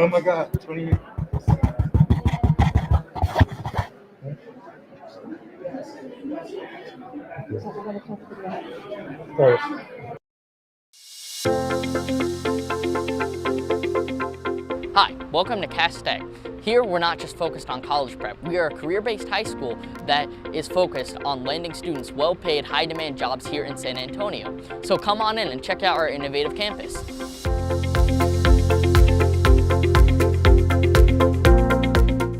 Oh my God, 20 years. Hi, welcome to Cass Tech. Here we're not just focused on college prep, we are a career-based high school that is focused on landing students well-paid, high-demand jobs here in San Antonio. So come on in and check out our innovative campus.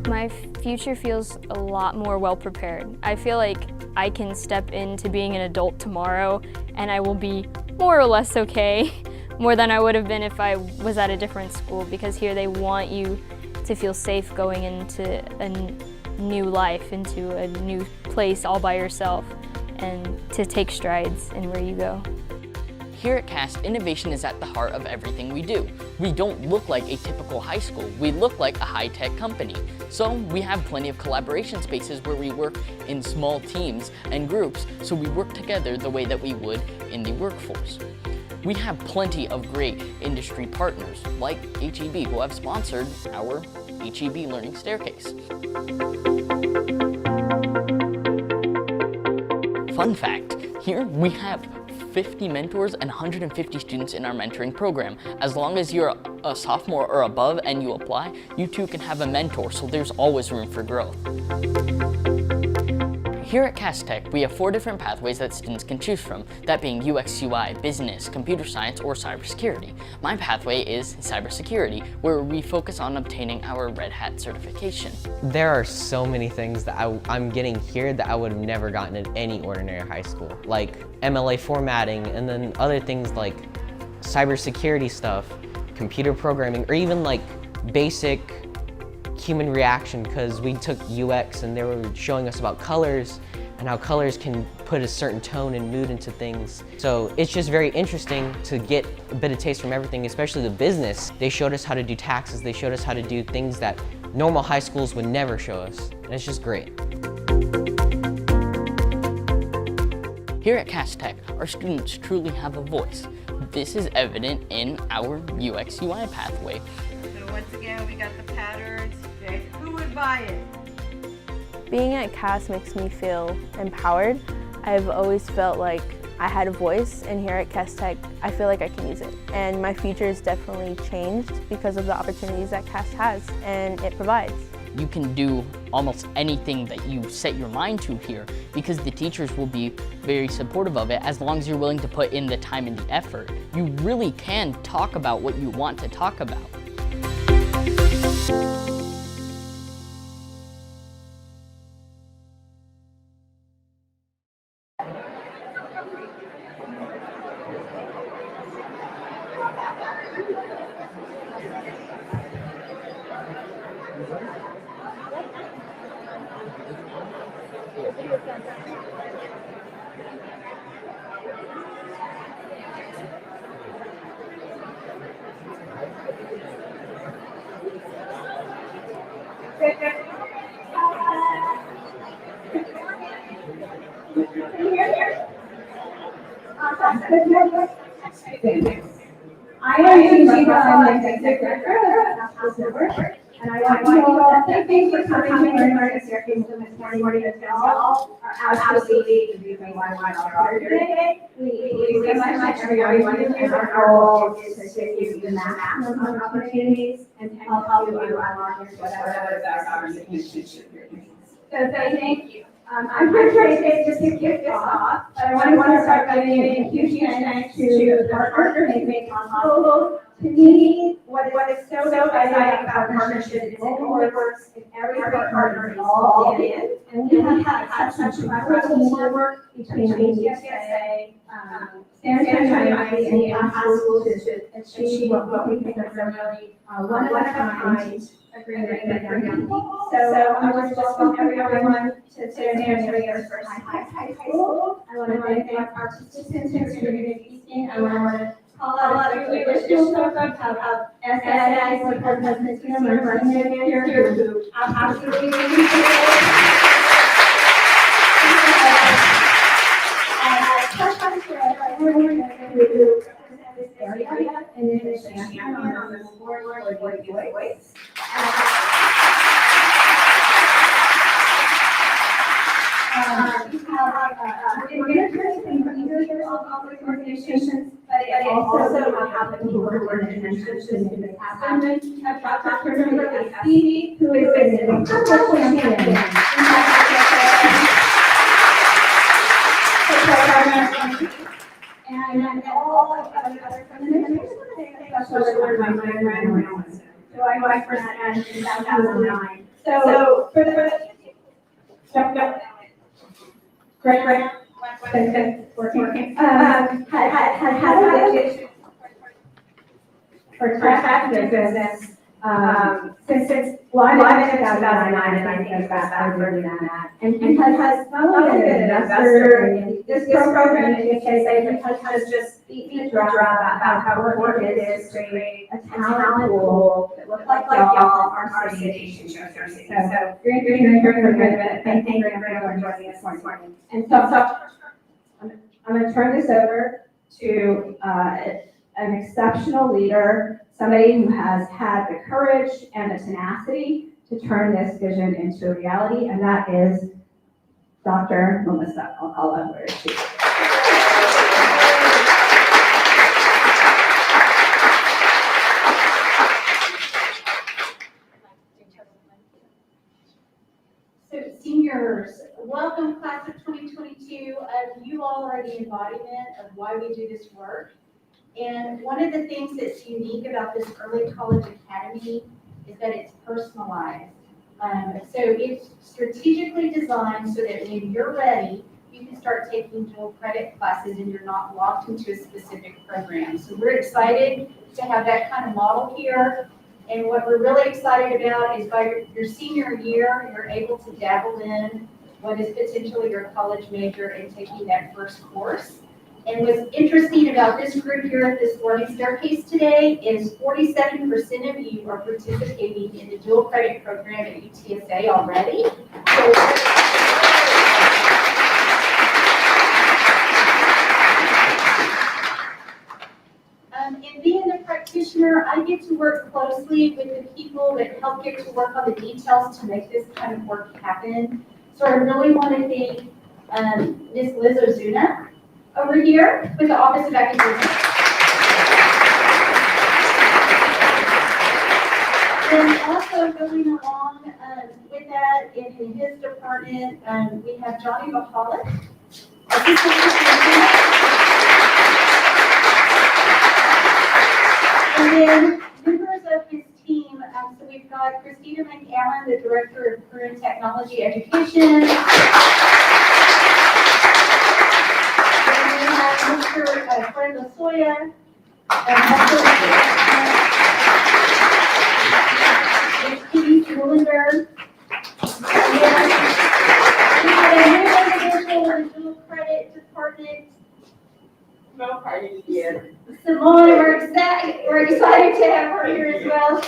My future feels a lot more well-prepared. I feel like I can step into being an adult tomorrow and I will be more or less okay, more than I would have been if I was at a different school, because here they want you to feel safe going into a new life, into a new place all by yourself, and to take strides in where you go. Here at Cass, innovation is at the heart of everything we do. We don't look like a typical high school. We look like a high-tech company. So we have plenty of collaboration spaces where we work in small teams and groups, so we work together the way that we would in the workforce. We have plenty of great industry partners like HEB, who have sponsored our HEB Learning Staircase. Fun fact, here we have 50 mentors and 150 students in our mentoring program. As long as you're a sophomore or above and you apply, you too can have a mentor, so there's always room for growth. Here at Cass Tech, we have 4 different pathways that students can choose from, that being UX UI, business, computer science, or cybersecurity. My pathway is cybersecurity, where we focus on obtaining our Red Hat certification. There are so many things that I'm getting here that I would have never gotten at any ordinary high school, like MLA formatting, and then other things like cybersecurity stuff, computer programming, or even like basic human reaction, because we took UX and they were showing us about colors and how colors can put a certain tone and mood into things. So it's just very interesting to get a bit of taste from everything, especially the business. They showed us how to do taxes, they showed us how to do things that normal high schools would never show us, and it's just great. Here at Cass Tech, our students truly have a voice. This is evident in our UX UI pathway. So once again, we got the patterns. Who would buy it? Being at Cass makes me feel empowered. I've always felt like I had a voice, and here at Cass Tech, I feel like I can use it. And my future has definitely changed because of the opportunities that Cass has and it provides. You can do almost anything that you set your mind to here, because the teachers will be very supportive of it as long as you're willing to put in the time and the effort. You really can talk about what you want to talk about. I am Jeanne Russell, I'm the executive director of the House Network, and I want you all to thank you for coming to learn our curriculum this morning because y'all are absolutely the reason why we're here today. We so much for everyone of you. Our goal is to give you the maximum of opportunities and to help you unlock your whatever best opportunities should your needs. So thank you. I'm here today just to kick this off, but I want to start by giving a huge thanks to our partners who make possible. To me, what is so exciting about partnership is it only works if every partner is all in, and we have had such incredible teamwork between UTSA, San Antonio ISD, and the high schools to achieve what we think is a really one-of-a-kind agreement with young people. So I want to welcome everyone to San Antonio's first high school. I want to thank our participants who are speaking. I want to call out a few additional folks. Have SAISD President Jeanne Russell here who absolutely this area and then the champion on the board voice. We're going to turn some leaders of all these organizations, but it also have the people who are in attention to this happening. I've got Dr. Antonio ISD, who is an incredible champion. And all of the other feminists, especially my friend Weston, who I first met in 2009. So for the great, working. Had a vision for track business since live in 2009, and I think that's further than that. And has not only been an investor in this program at UTSA, but has just beat the drum about how important it is to create a talent pool that looks like y'all are station chokers. So you're doing very good. Thank you for joining us this morning. And so I'm going to turn this over to an exceptional leader, somebody who has had the courage and the tenacity to turn this vision into reality, and that is Dr. Melissa. I'll call over to you. So seniors, welcome class of 2022. You all are the embodiment of why we do this work. And one of the things that's unique about this early college academy is that it's personalized. So it's strategically designed so that when you're ready, you can start taking dual credit classes and you're not locked into a specific program. So we're excited to have that kind of model here. And what we're really excited about is by your senior year, you're able to dabble in what is potentially your college major and taking that first course. And what's interesting about this group here at this learning staircase today is 47% of you are participating in the dual credit program at UTSA already. And being a practitioner, I get to work closely with the people that help get to work on the details to make this kind of work happen. So I really want to thank Ms. Liz Ozuna over here with the Office of Academics. And also going along with that, in his department, we have Johnny Mahalik, Assistant Superintendent. And then members of his team, so we've got Christina McAllen, the Director of Career and Technology Education. Mr. Fred Lasoya, Ms. Kitty Schulenberg, and we had a new individual in the dual credit department. No party yet. Simone, we're excited to have her here as well.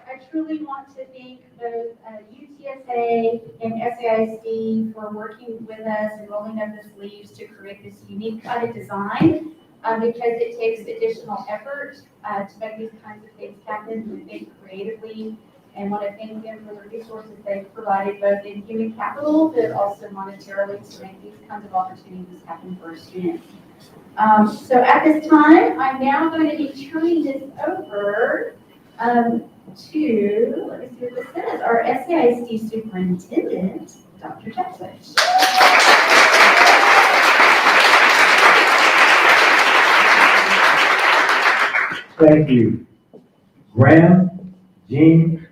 I truly want to thank both UTSA and SAISD for working with us and rolling up the sleeves to create this unique kind of design because it takes additional effort to make these kinds of things happen and think creatively. And want to thank them for the resources they've provided both in human capital but also monetarily to make these kinds of opportunities happen for our students. So at this time, I'm now going to be turning this over to, let me see what this says, our SAISD Superintendent, Dr. Jackson. Thank you. Graham, Jeanne,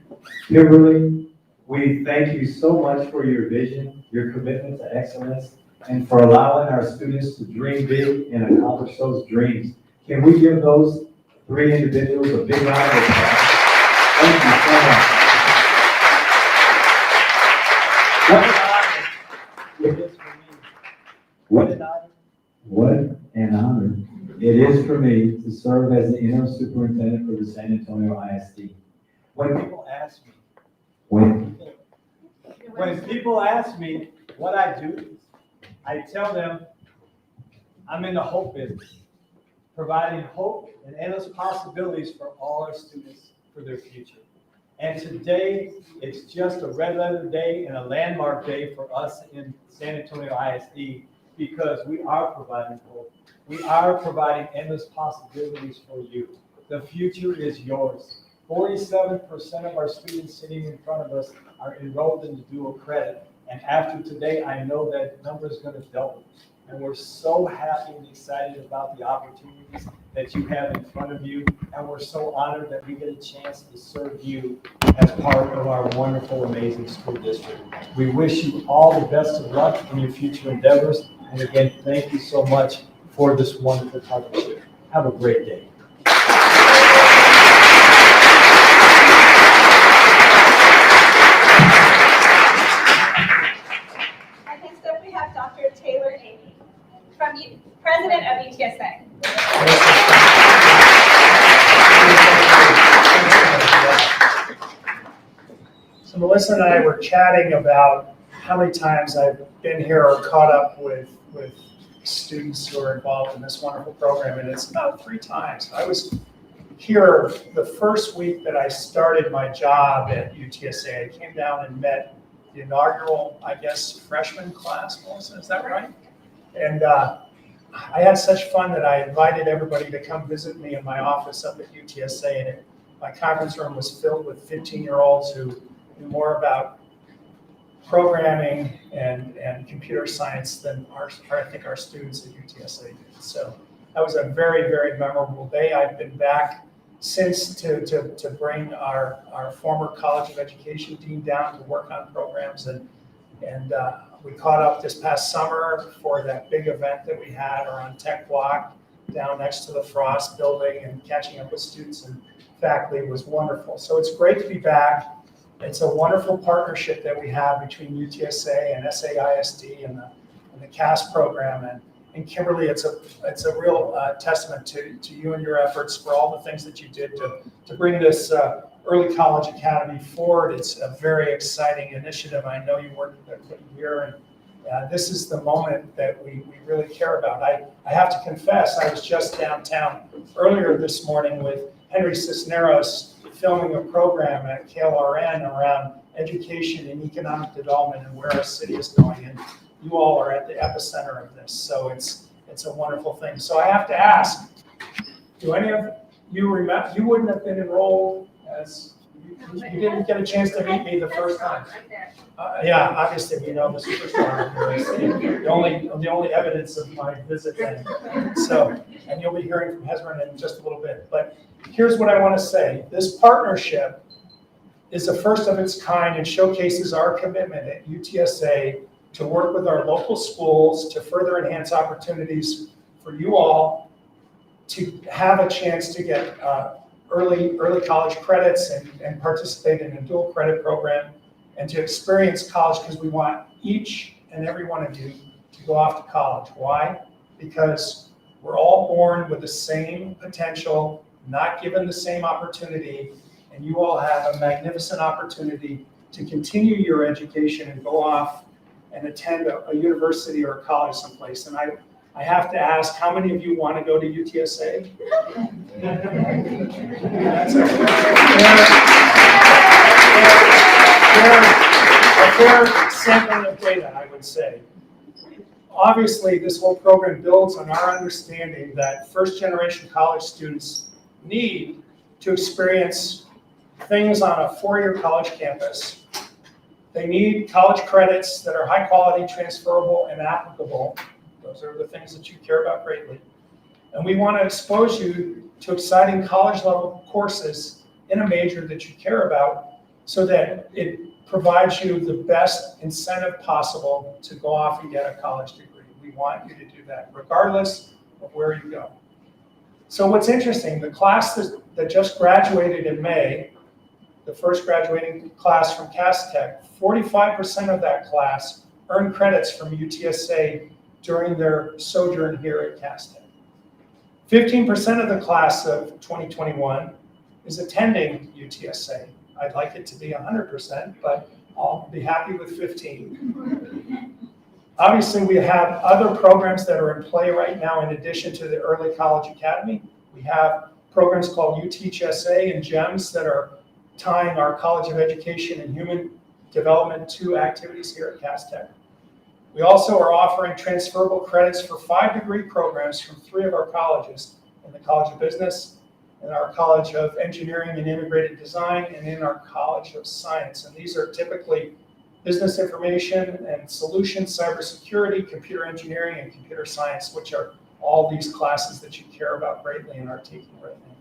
Kimberly, we thank you so much for your vision, your commitment to excellence, and for allowing our students to dream big and accomplish those dreams. Can we give those three individuals a big round of applause? Thank you so much. What an honor it is for me to serve as the interim superintendent for the San Antonio ISD. When people ask me what I do, I tell them I'm in the hope business, providing hope and endless possibilities for all our students for their future. And today, it's just a red letter day and a landmark day for us in San Antonio ISD because we are providing hope. We are providing endless possibilities for you. The future is yours. 47% of our students sitting in front of us are enrolled in the dual credit. And after today, I know that number is going to double. And we're so happy and excited about the opportunities that you have in front of you. And we're so honored that we get a chance to serve you as part of our wonderful, amazing school district. We wish you all the best of luck in your future endeavors. And again, thank you so much for this wonderful partnership. Have a great day. Next up, we have Dr. Taylor Amy, President of UTSA. So Melissa and I were chatting about how many times I've been here or caught up with students who are involved in this wonderful program, and it's about 3 times. I was here the first week that I started my job at UTSA. I came down and met the inaugural, I guess, freshman class, Melissa, is that right? And I had such fun that I invited everybody to come visit me in my office up at UTSA, and my conference room was filled with 15-year-olds who knew more about programming and computer science than I think our students at UTSA did. So that was a very, very memorable day. I've been back since to bring our former College of Education dean down to work on programs, and we caught up this past summer for that big event that we had around Tech Block down next to the Frost building, and catching up with students and faculty was wonderful. So it's great to be back. It's a wonderful partnership that we have between UTSA and SAISD and the CAS program. And Kimberly, it's a real testament to you and your efforts for all the things that you did to bring this early college academy forward. It's a very exciting initiative. I know you worked with it here, and this is the moment that we really care about. I have to confess, I was just downtown earlier this morning with Henry Cisneros filming a program at KLRN around education and economic development and where our city is going. And you all are at the epicenter of this. So it's a wonderful thing. So I have to ask, do any of you remember, you wouldn't have been enrolled as, you didn't get a chance to meet me the first time. Yeah, obviously we know the superstar. The only evidence of my visit then. So, and you'll be hearing from Hezron in just a little bit. But here's what I want to say. This partnership is the first of its kind and showcases our commitment at UTSA to work with our local schools to further enhance opportunities for you all to have a chance to get early college credits and participate in a dual credit program and to experience college, because we want each and every one of you to go off to college. Why? Because we're all born with the same potential, not given the same opportunity, and you all have a magnificent opportunity to continue your education and go off and attend a university or a college someplace. And I have to ask, how many of you want to go to UTSA? That's a fair sampling of data, I would say. Obviously, this whole program builds on our understanding that first-generation college students need to experience things on a four-year college campus. They need college credits that are high quality, transferable, and applicable. Those are the things that you care about greatly. And we want to expose you to exciting college-level courses in a major that you care about so that it provides you the best incentive possible to go off and get a college degree. We want you to do that, regardless of where you go. So what's interesting, the class that just graduated in May, the first graduating class from Cass Tech, 45% of that class earned credits from UTSA during their sojourn here at Cass Tech. 15% of the class of 2021 is attending UTSA. I'd like it to be 100%, but I'll be happy with 15. Obviously, we have other programs that are in play right now in addition to the Early College Academy. We have programs called UTSA and GEMS that are tying our College of Education and Human Development to activities here at Cass Tech. We also are offering transferable credits for 5-degree programs from 3 of our colleges, in the College of Business, in our College of Engineering and Integrated Design, and in our College of Science. And these are typically business information and solutions, cybersecurity, computer engineering, and computer science, which are all these classes that you care about greatly and are taking right now.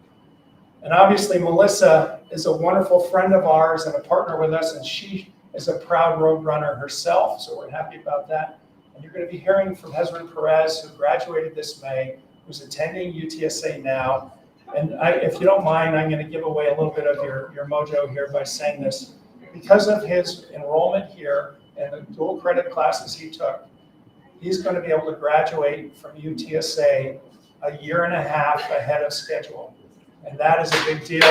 And obviously, Melissa is a wonderful friend of ours and a partner with us, and she is a proud road runner herself, so we're happy about that. And you're going to be hearing from Hezron Perez, who graduated this May, who's attending UTSA now. And if you don't mind, I'm going to give away a little bit of your mojo here by saying this. Because of his enrollment here and the dual credit classes he took, he's going to be able to graduate from UTSA a year and a half ahead of schedule. And that is a big deal.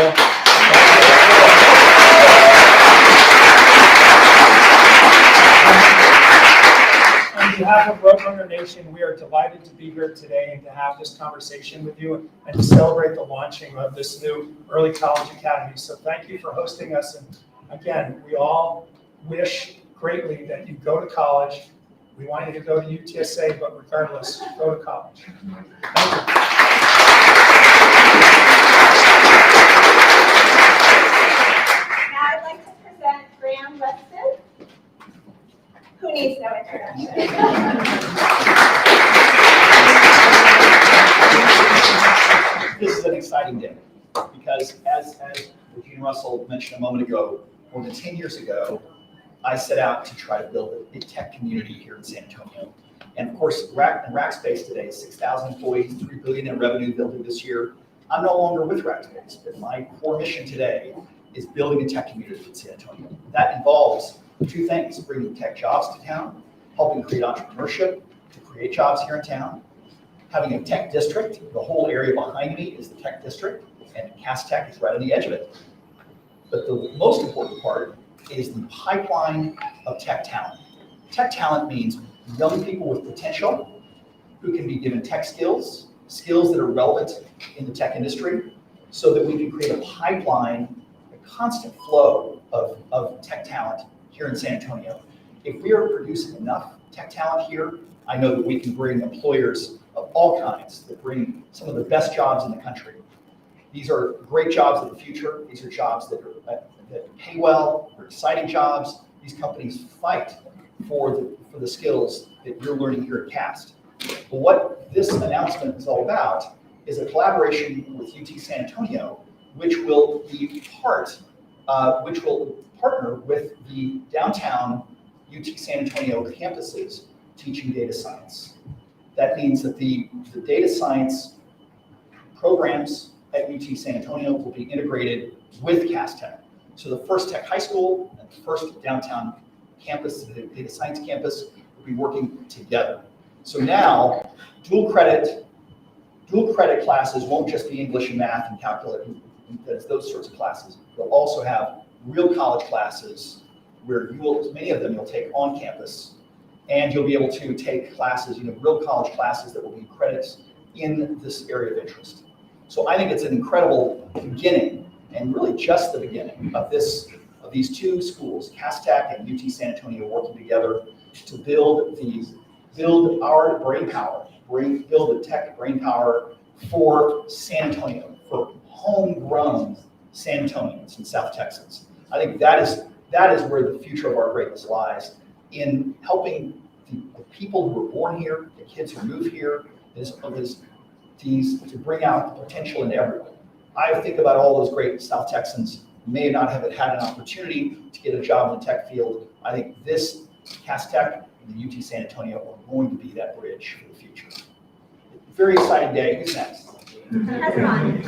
On behalf of Roadrunner Nation, we are delighted to be here today and to have this conversation with you and to celebrate the launching of this new Early College Academy. So thank you for hosting us. And again, we all wish greatly that you go to college. We want you to go to UTSA, but regardless, go to college. Thank you. Now I'd like to present Jeanne Russell, who needs no introduction. This is an exciting day because as Jeanne Russell mentioned a moment ago, more than 10 years ago, I set out to try to build a big tech community here in San Antonio. And of course, Rackspace today is 6,000 employees, $3 billion in revenue building this year. I'm no longer with Rackspace, but my core mission today is building a tech community in San Antonio. That involves 2 things: bringing tech jobs to town, helping create entrepreneurship to create jobs here in town, having a tech district. The whole area behind me is the tech district, and Cass Tech is right on the edge of it. But the most important part is the pipeline of tech talent. Tech talent means young people with potential who can be given tech skills that are relevant in the tech industry, so that we can create a pipeline, a constant flow of tech talent here in San Antonio. If we are producing enough tech talent here, I know that we can bring employers of all kinds that bring some of the best jobs in the country. These are great jobs of the future. These are jobs that pay well, they're exciting jobs. These companies fight for the skills that you're learning here at CAST. But what this announcement is all about is a collaboration with UT San Antonio, which will partner with the downtown UT San Antonio campuses teaching data science. That means that the data science programs at UT San Antonio will be integrated with Cass Tech. So the first tech high school and the first downtown campus, the data science campus, will be working together. So now dual credit classes won't just be English and math and calculus, those sorts of classes. They'll also have real college classes where you will, many of them you'll take on campus, and you'll be able to take classes, real college classes that will be credits in this area of interest. So I think it's an incredible beginning, and really just the beginning of these two schools, Cass Tech and UT San Antonio, working together to build our brain power, build the tech brain power for San Antonio, for homegrown San Antonians and South Texans. I think that is where the future of our greatness lies, in helping the people who are born here, the kids who move here, to bring out the potential in everyone. I think about all those great South Texans who may not have had an opportunity to get a job in the tech field. I think this Cass Tech and the UT San Antonio are going to be that bridge for the future. Very exciting day. Who's next? Hezron.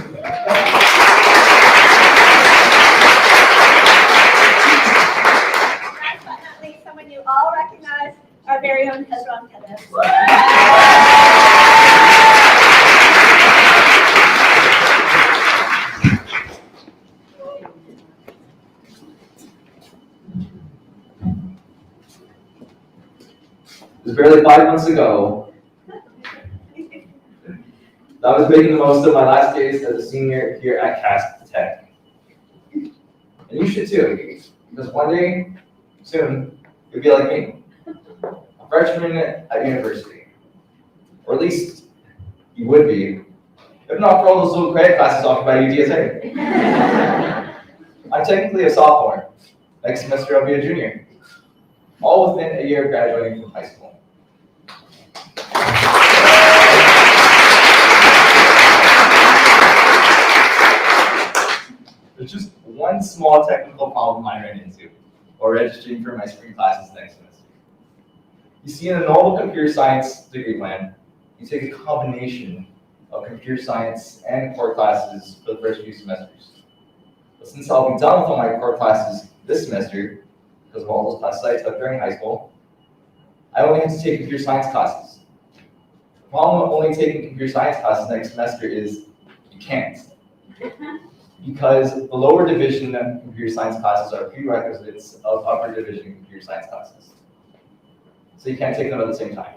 Last but not least, someone you all recognize, our very own Hezron Perez. It was barely 5 months ago that I was making the most of my last days as a senior here at Cass Tech. And you should too, because one day, soon, you'll be like me, a freshman at university. Or at least, you would be, if not for all those little credit classes offered by UTSA. I'm technically a sophomore. Next semester, I'll be a junior. All within a year of graduating from high school. There's just one small technical problem I ran into while registering for my spring classes next semester. You see, in a normal computer science degree plan, you take a combination of computer science and core classes for the first few semesters. But since I'll be done with all my core classes this semester, because of all those classes I took during high school, I only have to take computer science classes. The problem with only taking computer science classes next semester is you can't. Because the lower division of computer science classes are prerequisites of upper division computer science classes. So you can't take them at the same time,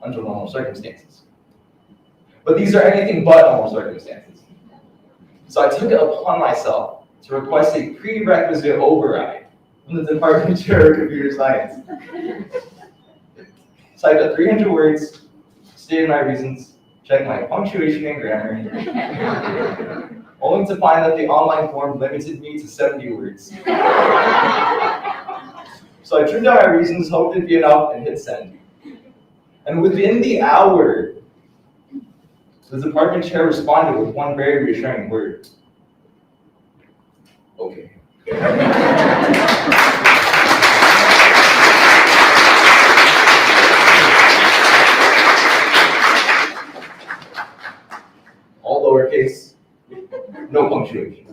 under normal circumstances. But these are anything but normal circumstances. So I took it upon myself to request a prerequisite override from the Department Chair of Computer Science. Typed up 300 words, stated my reasons, checked my punctuation and grammar, only to find that the online form limited me to 70 words. So I trimmed down my reasons, hoped it'd be enough, and hit send. And within the hour, the department chair responded with one very reassuring word. Okay. All lowercase, no punctuation.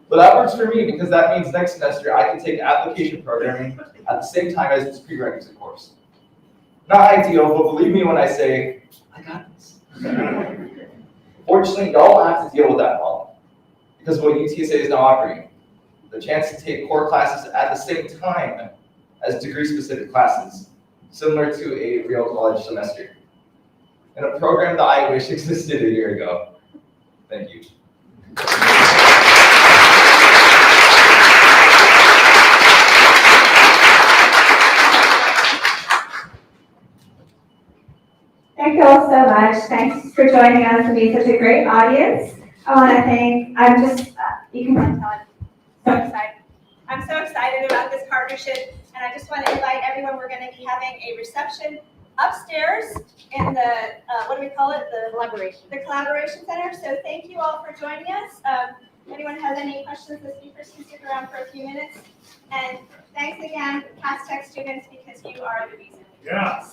But that works for me because that means next semester I can take application programming at the same time as this prerequisite course. Not ideal, but believe me when I say, I got this. Fortunately, y'all don't have to deal with that problem because of what UTSA is now offering, the chance to take core classes at the same time as degree-specific classes, similar to a real college semester, in a program that I wish existed a year ago. Thank you. Thank you all so much. Thanks for joining us and being such a great audience. I want to thank, you can tell I'm so excited. I'm so excited about this partnership, and I just want to invite everyone. We're going to be having a reception upstairs in the, what do we call it? The Collaboration Center. So thank you all for joining us. If anyone has any questions, the speakers can stick around for a few minutes. And thanks again, Cass Tech students, because you are the reason. Yeah.